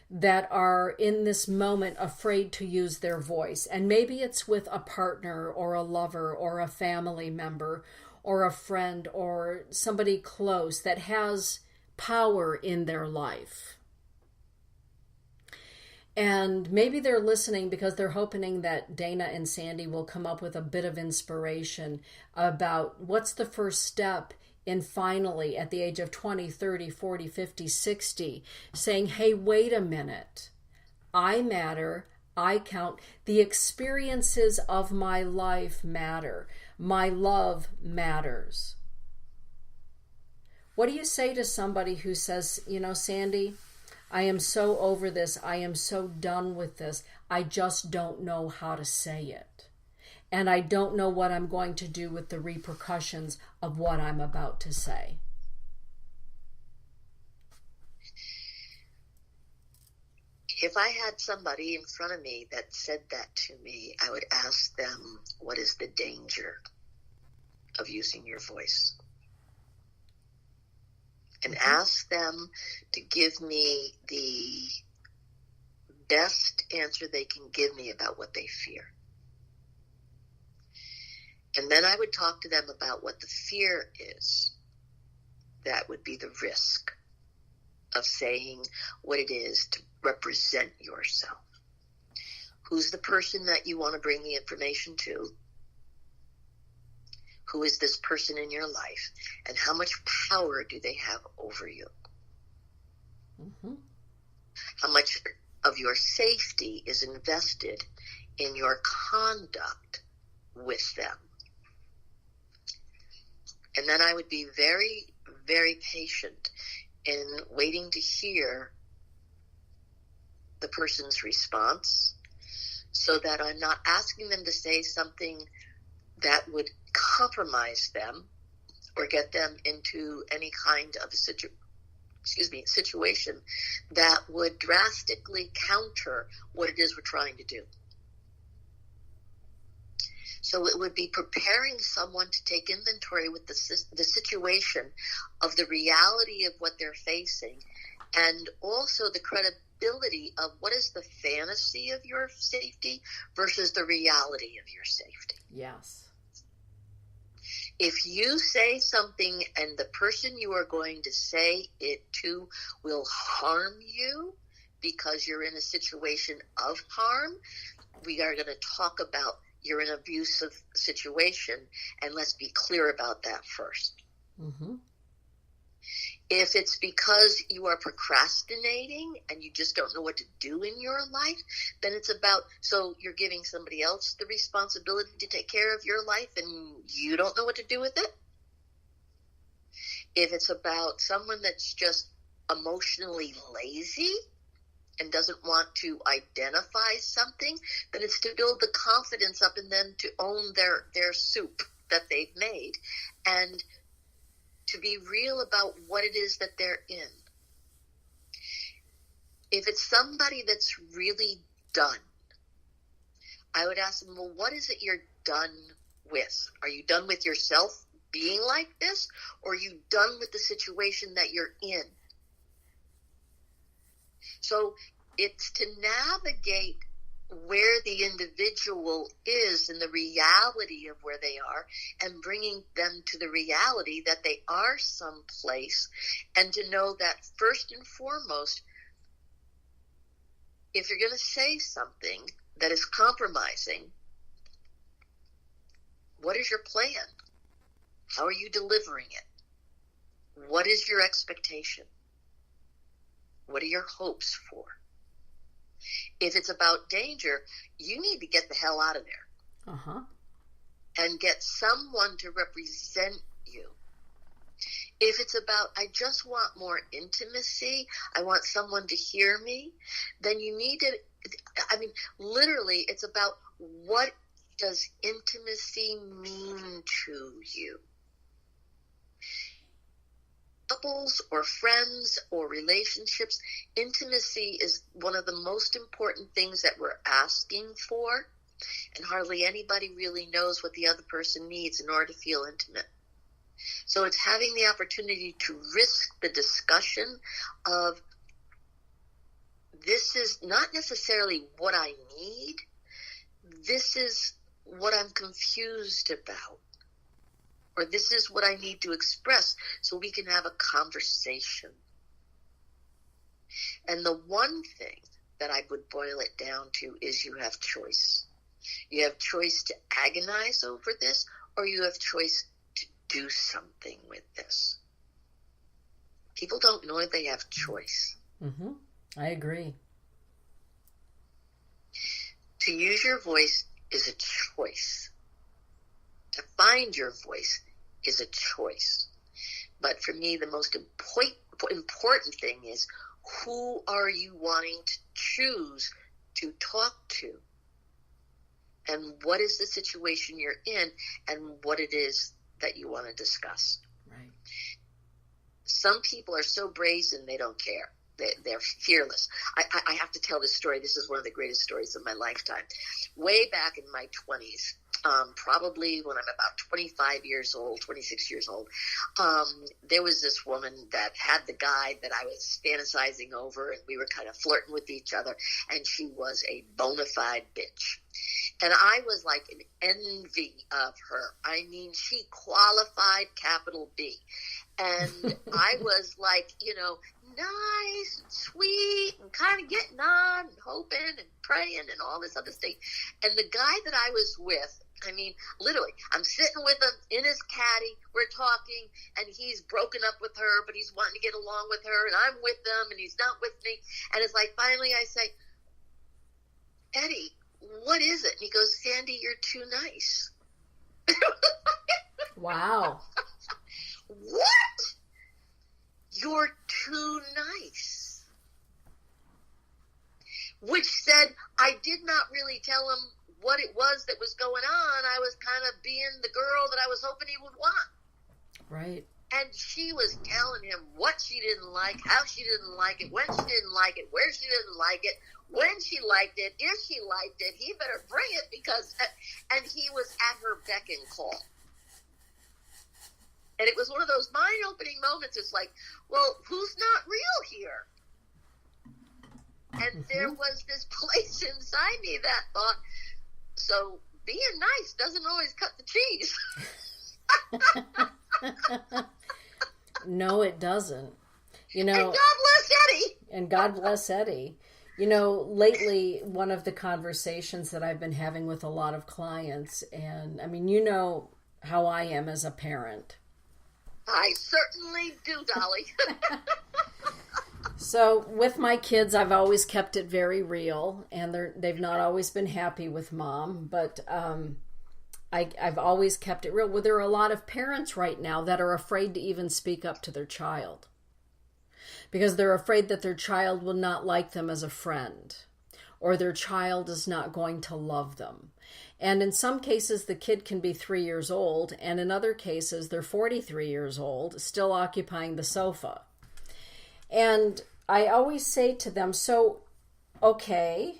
that are in this moment afraid to use their voice. And maybe it's with a partner or a lover or a family member or a friend or somebody close that has power in their life. And maybe they're listening because they're hoping that Dana and Sandy will come up with a bit of inspiration about what's the first step in finally, at the age of 20, 30, 40, 50, 60, saying, hey, wait a minute. I matter. I count. The experiences of my life matter. My love matters. What do you say to somebody who says, Sandy, I am so over this. I am so done with this. I just don't know how to say it. And I don't know what I'm going to do with the repercussions of what I'm about to say. If I had somebody in front of me that said that to me, I would ask them, what is the danger of using your voice? And ask them to give me the best answer they can give me about what they fear. And then I would talk to them about what the fear is. That would be the risk of saying what it is to represent yourself. Who's the person that you want to bring the information to? Who is this person in your life? And how much power do they have over you? Mm-hmm. How much of your safety is invested in your conduct with them? And then I would be very, very patient in waiting to hear the person's response so that I'm not asking them to say something that would compromise them or get them into any kind of situation that would drastically counter what it is we're trying to do. So it would be preparing someone to take inventory with the situation of the reality of what they're facing and also the credibility of what is the fantasy of your safety versus the reality of your safety. Yes. If you say something and the person you are going to say it to will harm you because you're in a situation of harm, we are going to talk about you're in an abusive situation, and let's be clear about that first. Mm-hmm. If it's because you are procrastinating and you just don't know what to do in your life, then it's about, so you're giving somebody else the responsibility to take care of your life and you don't know what to do with it. If it's about someone that's just emotionally lazy and doesn't want to identify something, then it's to build the confidence up in them to own their soup that they've made and to be real about what it is that they're in. If it's somebody that's really done, I would ask them, well, what is it you're done with? Are you done with yourself being like this? Or are you done with the situation that you're in? So it's to navigate where the individual is in the reality of where they are and bringing them to the reality that they are someplace, and to know that first and foremost, if you're going to say something, that is compromising, what is your plan? How are you delivering it? What is your expectation? What are your hopes for? If it's about danger, you need to get the hell out of there. And get someone to represent you. If it's about, I just want more intimacy, I want someone to hear me, then you need to, literally, it's about what does intimacy mean to you? Couples or friends or relationships, intimacy is one of the most important things that we're asking for, and hardly anybody really knows what the other person needs in order to feel intimate. So it's having the opportunity to risk the discussion of, this is not necessarily what I need, this is what I'm confused about. Or this is what I need to express so we can have a conversation. And the one thing that I would boil it down to is you have choice. You have choice to agonize over this, or you have choice to do something with this. People don't know they have choice. I agree. To use your voice is a choice. To find your voice is a choice. But for me, the most important thing is, who are you wanting to choose to talk to? And what is the situation you're in, and what it is that you want to discuss. Right. Some people are so brazen they don't care. They're fearless. I have to tell this story. This is one of the greatest stories of my lifetime. Way back in my 20s, probably when I'm about 25 years old, 26 years old, there was this woman that had the guy that I was fantasizing over, and we were kind of flirting with each other, and she was a bona fide bitch. And I was like in envy of her. I mean, she qualified capital B. And I was like, nice and sweet and kind of getting on and hoping and praying and all this other stuff. And the guy that I was with, I mean, literally, I'm sitting with him in his caddy, we're talking, and he's broken up with her, but he's wanting to get along with her, and I'm with them, and he's not with me. And it's like, finally I say, Eddie, what is it? And he goes, Sandy, you're too nice. Wow. What? You're too nice. Which said, I did not really tell him what it was that was going on. I was kind of being the girl that I was hoping he would want. Right. And she was telling him what she didn't like, how she didn't like it, when she didn't like it, where she didn't like it, when she liked it, if she liked it, he better bring it because, and he was at her beck and call. And it was one of those mind-opening moments. It's like, well, who's not real here? And there was this place inside me that thought, so being nice doesn't always cut the cheese. No, it doesn't. And God bless Eddie. And God bless Eddie. Lately, one of the conversations that I've been having with a lot of clients, and I mean, how I am as a parent. I certainly do, Dolly. So with my kids, I've always kept it very real, and they've not always been happy with mom, but I've always kept it real. Well, there are a lot of parents right now that are afraid to even speak up to their child because they're afraid that their child will not like them as a friend, or their child is not going to love them. And in some cases, the kid can be 3 years old, and in other cases, they're 43 years old, still occupying the sofa. And I always say to them, so, okay,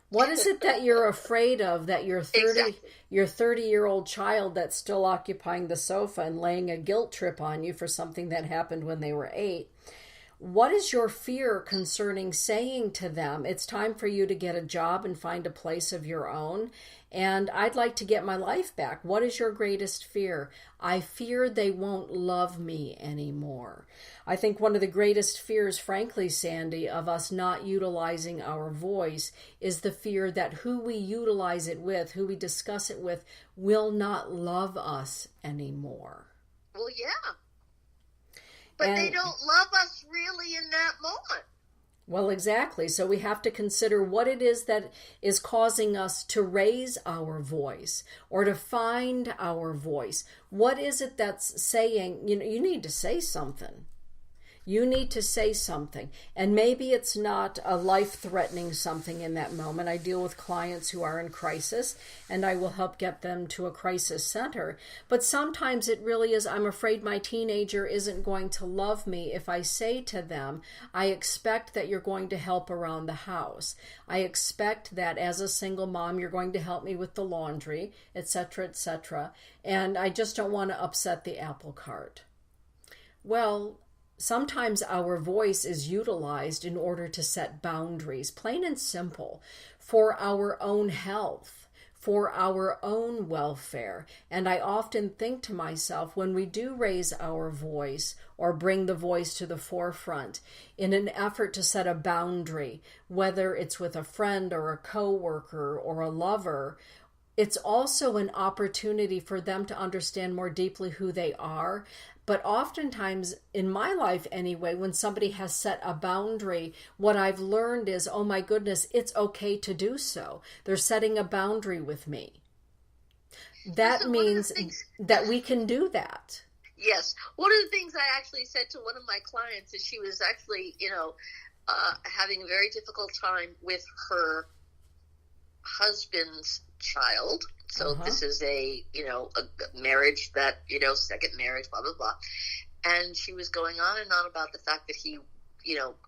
what is it that you're afraid of that your 30-year-old child that's still occupying the sofa and laying a guilt trip on you for something that happened when they were 8? What is your fear concerning saying to them, it's time for you to get a job and find a place of your own, and I'd like to get my life back? What is your greatest fear? I fear they won't love me anymore. I think one of the greatest fears, frankly, Sandy, of us not utilizing our voice is the fear that who we utilize it with, who we discuss it with, will not love us anymore. Well, yeah. But they don't love us really in that moment. Well, exactly. So we have to consider what it is that is causing us to raise our voice or to find our voice. What is it that's saying, you need to say something. You need to say something. And maybe it's not a life-threatening something in that moment. I deal with clients who are in crisis, and I will help get them to a crisis center. But sometimes it really is, I'm afraid my teenager isn't going to love me if I say to them, I expect that you're going to help around the house. I expect that as a single mom, you're going to help me with the laundry, etc., etc. And I just don't want to upset the apple cart. Well, sometimes our voice is utilized in order to set boundaries, plain and simple, for our own health, for our own welfare. And I often think to myself, when we do raise our voice or bring the voice to the forefront in an effort to set a boundary, whether it's with a friend or a coworker or a lover, it's also an opportunity for them to understand more deeply who they are. But oftentimes, in my life anyway, when somebody has set a boundary, what I've learned is, oh my goodness, it's okay to do so. They're setting a boundary with me. That means that we can do that. Yes. One of the things I actually said to one of my clients is she was actually, having a very difficult time with her husband's child. So this is a marriage that, second marriage, blah, blah, blah. And she was going on and on about the fact that he,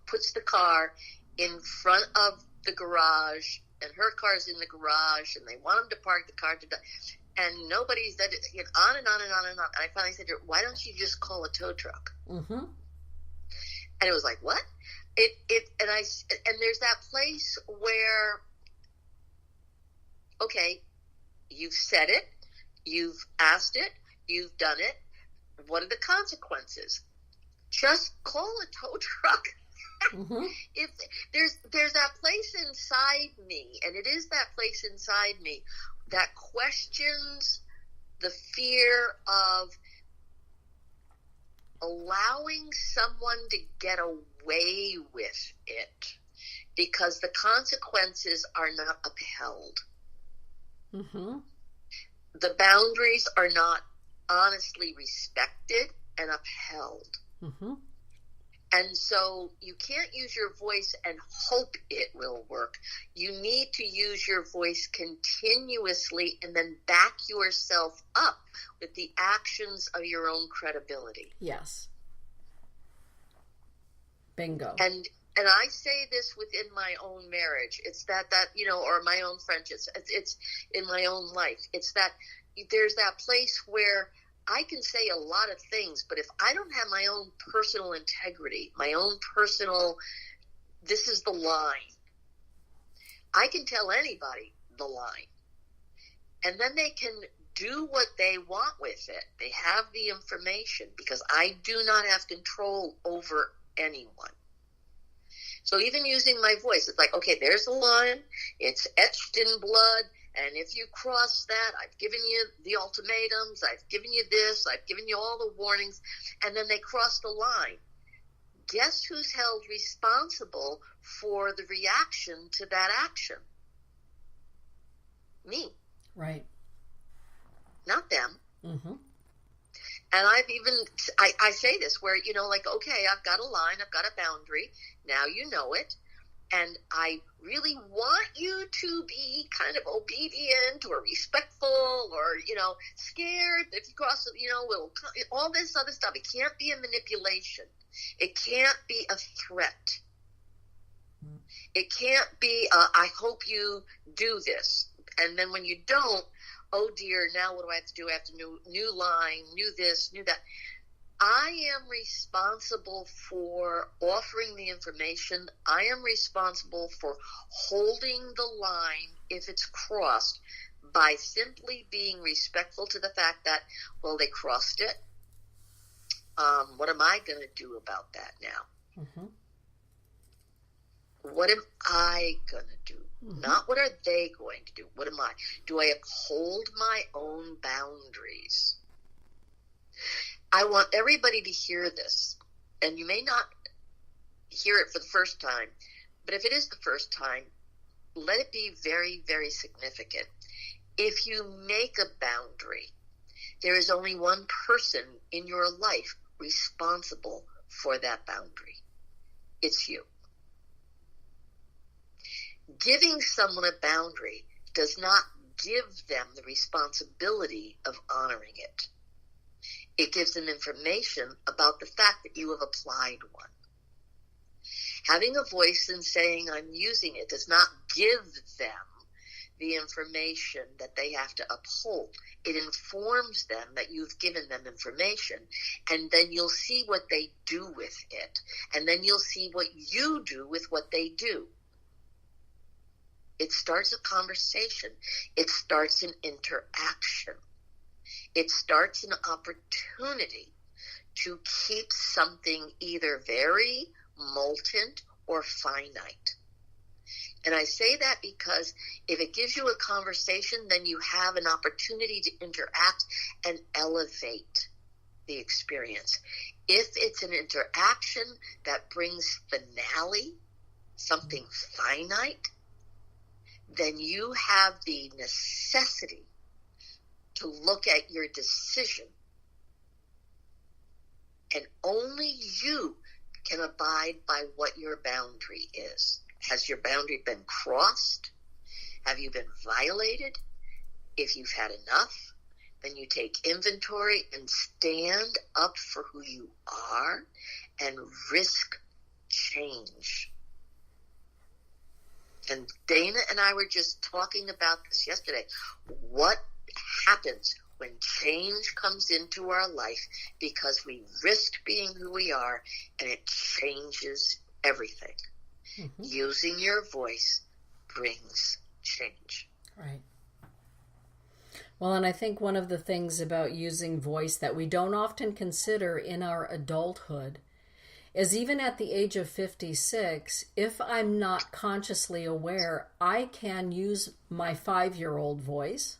puts the car in front of the garage and her car's in the garage and they want him to park the car and nobody's that, on and on and on and on. And I finally said to her, why don't you just call a tow truck? Mm-hmm. And it was like, what? And there's that place where, okay, you've said it, you've asked it, you've done it. What are the consequences? Just call a tow truck. Mm-hmm. If there's that place inside me, and it is that place inside me that questions the fear of allowing someone to get away with it because the consequences are not upheld. Mm-hmm. The boundaries are not honestly respected and upheld. Mm-hmm. And so you can't use your voice and hope it will work. You need to use your voice continuously and then back yourself up with the actions of your own credibility. Yes. Bingo. And I say this within my own marriage. It's that or my own friendships. It's in my own life. It's that there's that place where I can say a lot of things, but if I don't have my own personal integrity, my own personal, this is the line, I can tell anybody the line. And then they can do what they want with it. They have the information because I do not have control over anyone. So even using my voice, it's like, okay, there's a line, it's etched in blood, and if you cross that, I've given you the ultimatums, I've given you this, I've given you all the warnings, and then they cross the line. Guess who's held responsible for the reaction to that action? Me. Right. Not them. Mm-hmm. And I say this where, okay, I've got a line, I've got a boundary, now you know it, and I really want you to be kind of obedient or respectful or, scared if you cross, all this other stuff. It can't be a manipulation. It can't be a threat. It can't be, I hope you do this. And then when you don't, oh dear, now what do I have to do? I have to new line, new this, new that. I am responsible for offering the information. I am responsible for holding the line if it's crossed by simply being respectful to the fact that, well, they crossed it. What am I going to do about that now? Mm-hmm. What am I going to do? Mm-hmm. Not what are they going to do? What am I? Do I uphold my own boundaries? I want everybody to hear this, and you may not hear it for the first time, but if it is the first time, let it be very, very significant. If you make a boundary, there is only one person in your life responsible for that boundary. It's you. Giving someone a boundary does not give them the responsibility of honoring it. It gives them information about the fact that you have applied one. Having a voice and saying I'm using it does not give them the information that they have to uphold. It informs them that you've given them information, and then you'll see what they do with it, and then you'll see what you do with what they do. It starts a conversation. It starts an interaction. It starts an opportunity to keep something either very molten or finite. And I say that because if it gives you a conversation, then you have an opportunity to interact and elevate the experience. If it's an interaction that brings finality, something finite, then you have the necessity to look at your decision. And only you can abide by what your boundary is. Has your boundary been crossed? Have you been violated? If you've had enough, then you take inventory and stand up for who you are and risk change. And Dana and I were just talking about this yesterday. What happens when change comes into our life because we risk being who we are, and it changes everything? Mm-hmm. Using your voice brings change. Right. Well, and I think one of the things about using voice that we don't often consider in our adulthood is even at the age of 56, if I'm not consciously aware, I can use my 5-year-old voice,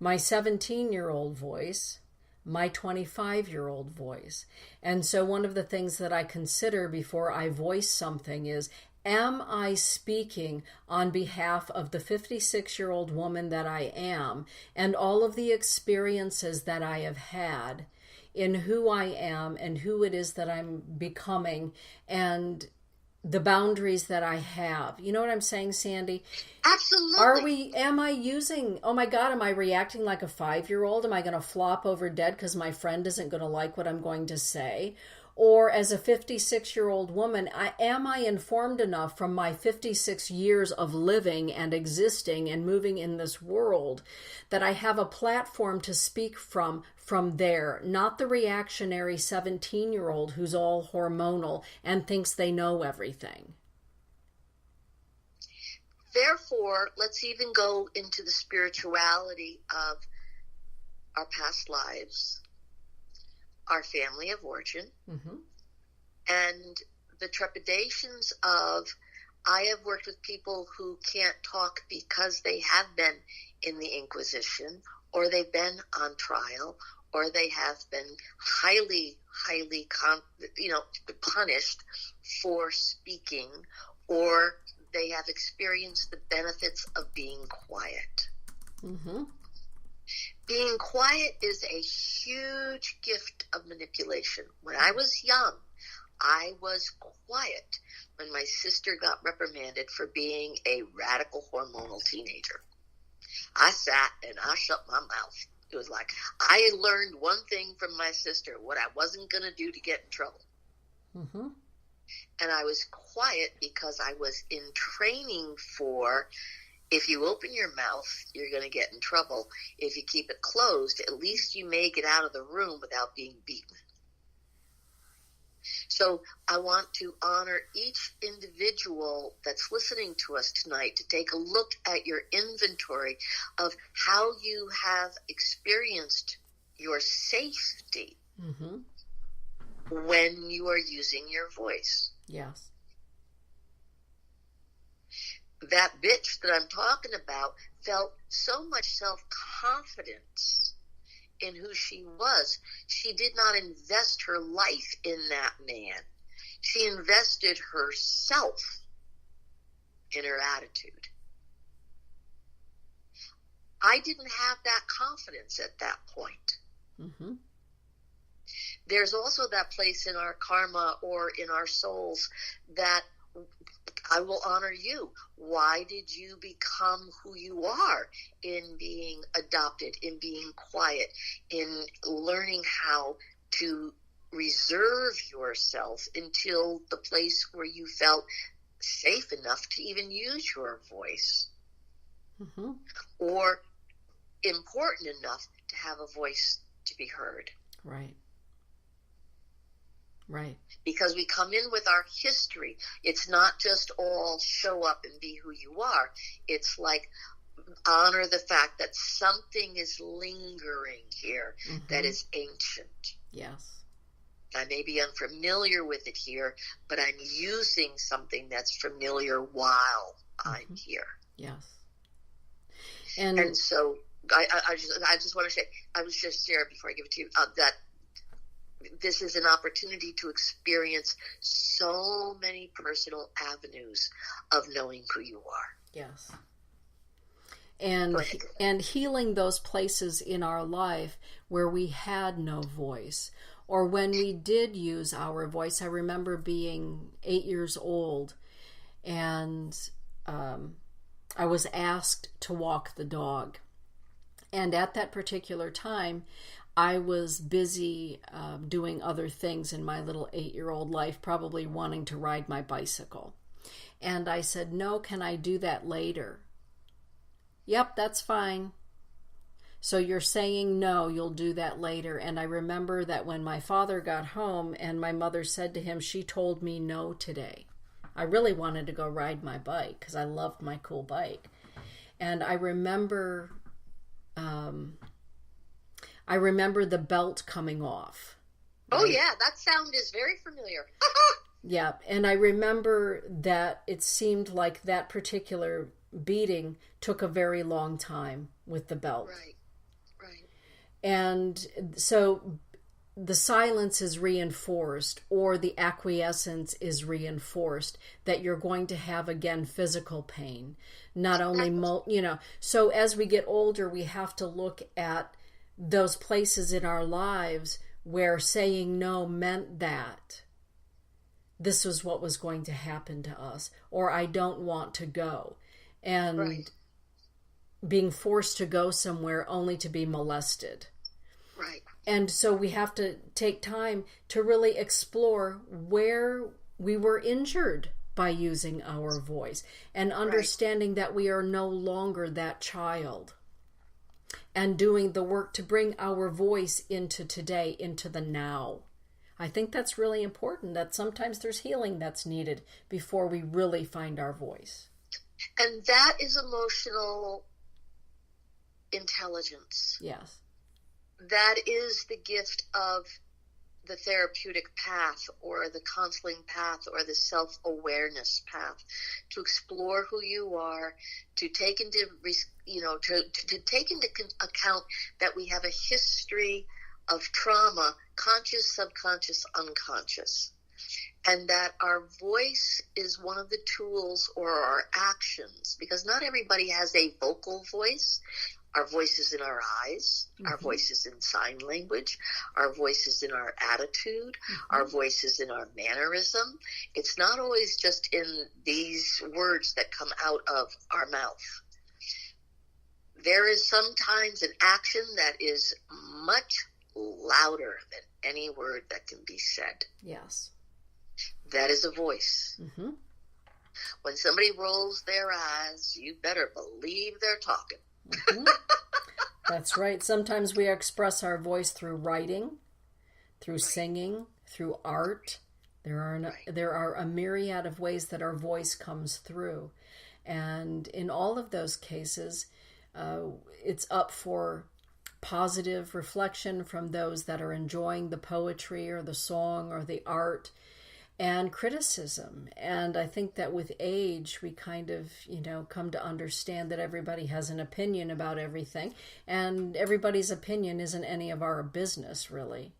my 17-year-old voice, my 25-year-old voice. And so one of the things that I consider before I voice something is, am I speaking on behalf of the 56-year-old woman that I am and all of the experiences that I have had in who I am and who it is that I'm becoming and the boundaries that I have? You know what I'm saying, Sandy? Absolutely. Am I using, oh my God, am I reacting like a 5-year-old? Am I going to flop over dead because my friend isn't going to like what I'm going to say? Or as a 56-year-old woman, am I informed enough from my 56 years of living and existing and moving in this world that I have a platform to speak from there, not the reactionary 17-year-old who's all hormonal and thinks they know everything? Therefore, let's even go into the spirituality of our past lives, our family of origin, mm-hmm. and the trepidations of, I have worked with people who can't talk because they have been in the Inquisition, or they've been on trial, or they have been highly punished for speaking, or they have experienced the benefits of being quiet. Mm-hmm. Being quiet is a huge gift of manipulation. When I was young, I was quiet when my sister got reprimanded for being a radical hormonal teenager. I sat and I shut my mouth. It was like, I learned one thing from my sister, what I wasn't going to do to get in trouble. Mm-hmm. And I was quiet because I was in training for, if you open your mouth, you're going to get in trouble. If you keep it closed, at least you may get out of the room without being beaten. So I want to honor each individual that's listening to us tonight to take a look at your inventory of how you have experienced your safety when you are using your voice. Yes. That bitch that I'm talking about felt so much self-confidence in who she was. She did not invest her life in that man. She invested herself in her attitude. I didn't have that confidence at that point. Mm-hmm. There's also that place in our karma or in our souls that I will honor you. Why did you become who you are in being adopted, in being quiet, in learning how to reserve yourself until the place where you felt safe enough to even use your voice, or important enough to have a voice to be heard? Right. Right. Because we come in with our history. It's not just all show up and be who you are. It's like honor the fact that something is lingering here that is ancient. Yes. I may be unfamiliar with it here, but I'm using something that's familiar while I'm here. Yes. And so I just want to say, I was just there before I give it to you, that this is an opportunity to experience so many personal avenues of knowing who you are. Yes. And healing those places in our life where we had no voice, or when we did use our voice. I remember being 8 years old, and I was asked to walk the dog. And at that particular time, I was busy doing other things in my little 8-year-old life, probably wanting to ride my bicycle. And I said, no, can I do that later? Yep, that's fine. So you're saying no, you'll do that later. And I remember that when my father got home and my mother said to him, she told me no today. I really wanted to go ride my bike because I loved my cool bike. And I remember the belt coming off. Oh, yeah, that sound is very familiar. Yeah, and I remember that it seemed like that particular beating took a very long time with the belt. Right. And so the silence is reinforced, or the acquiescence is reinforced, that you're going to have, again, physical pain. Not only, so as we get older, we have to look at those places in our lives where saying no meant that this was what was going to happen to us, or I don't want to go. And being forced to go somewhere only to be molested. Right. And so we have to take time to really explore where we were injured by using our voice, and understanding that we are no longer that child, and doing the work to bring our voice into today, into the now. I think that's really important, that sometimes there's healing that's needed before we really find our voice. And that is emotional intelligence. Yes. That is the gift of the therapeutic path, or the counseling path, or the self-awareness path, to explore who you are, to take into to take into account that we have a history of trauma, conscious, subconscious, unconscious, and that our voice is one of the tools, or our actions, because not everybody has a vocal voice. Our voice is in our eyes, our voice is in sign language, our voice is in our attitude, our voice is in our mannerism. It's not always just in these words that come out of our mouth. There is sometimes an action that is much louder than any word that can be said. Yes. That is a voice. When somebody rolls their eyes, you better believe they're talking. That's right. Sometimes we express our voice through writing, through singing, through art, There are a myriad of ways that our voice comes through. And in all of those cases, it's up for positive reflection from those that are enjoying the poetry or the song or the art, and criticism. And I think that with age, we kind of, come to understand that everybody has an opinion about everything, and everybody's opinion isn't any of our business, really.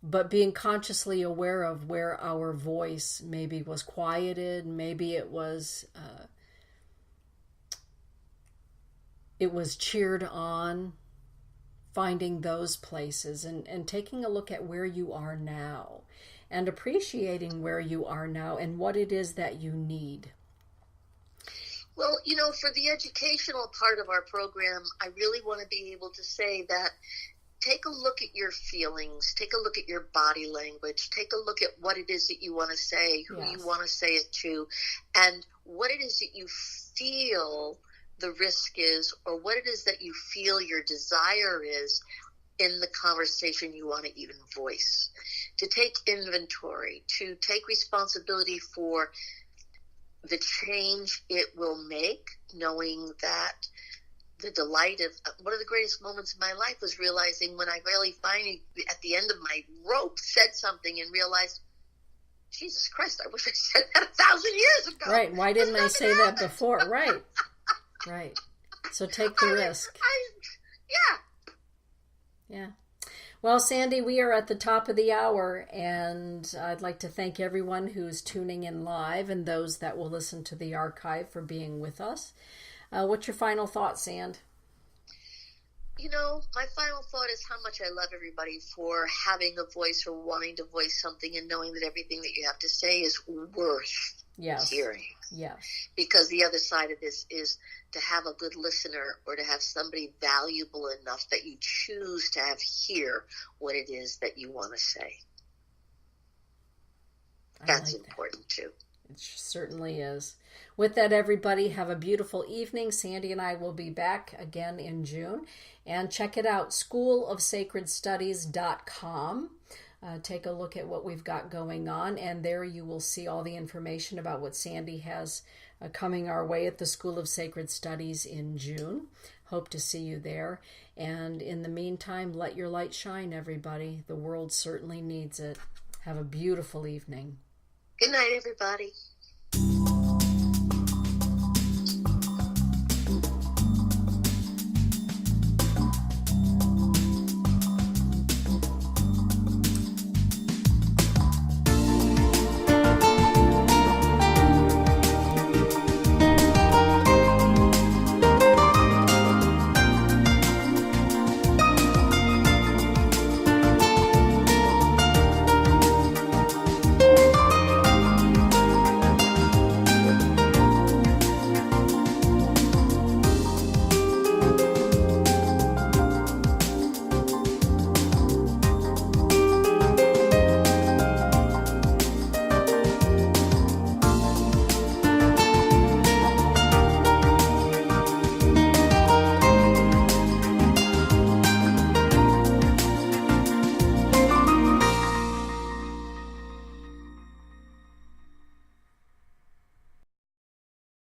But being consciously aware of where our voice maybe was quieted, maybe it was cheered on, finding those places and taking a look at where you are now and appreciating where you are now and what it is that you need. Well, for the educational part of our program, I really want to be able to say that take a look at your feelings, take a look at your body language, take a look at what it is that you want to say, who you want to say it to, and what it is that you feel the risk is, or what it is that you feel your desire is in the conversation you want to even voice. To take inventory, to take responsibility for the change it will make, knowing that the delight of one of the greatest moments of my life was realizing when I really finally, at the end of my rope, said something and realized, Jesus Christ, I wish I said that 1,000 years ago. Right. Why didn't I say that before? Right. Right. So take the risk. Yeah. Well, Sandy, we are at the top of the hour, and I'd like to thank everyone who's tuning in live and those that will listen to the archive for being with us. What's your final thought, Sand? My final thought is how much I love everybody for having a voice or wanting to voice something and knowing that everything that you have to say is worth hearing. Yes. Because the other side of this is to have a good listener or to have somebody valuable enough that you choose to have hear what it is that you want to say. That's important too. It certainly is. With that, everybody, have a beautiful evening. Sandy and I will be back again in June. And check it out, schoolofsacredstudies.com. Take a look at what we've got going on, and there you will see all the information about what Sandy has coming our way at the School of Sacred Studies in June. Hope to see you there. And in the meantime, let your light shine, everybody. The world certainly needs it. Have a beautiful evening. Good night, everybody.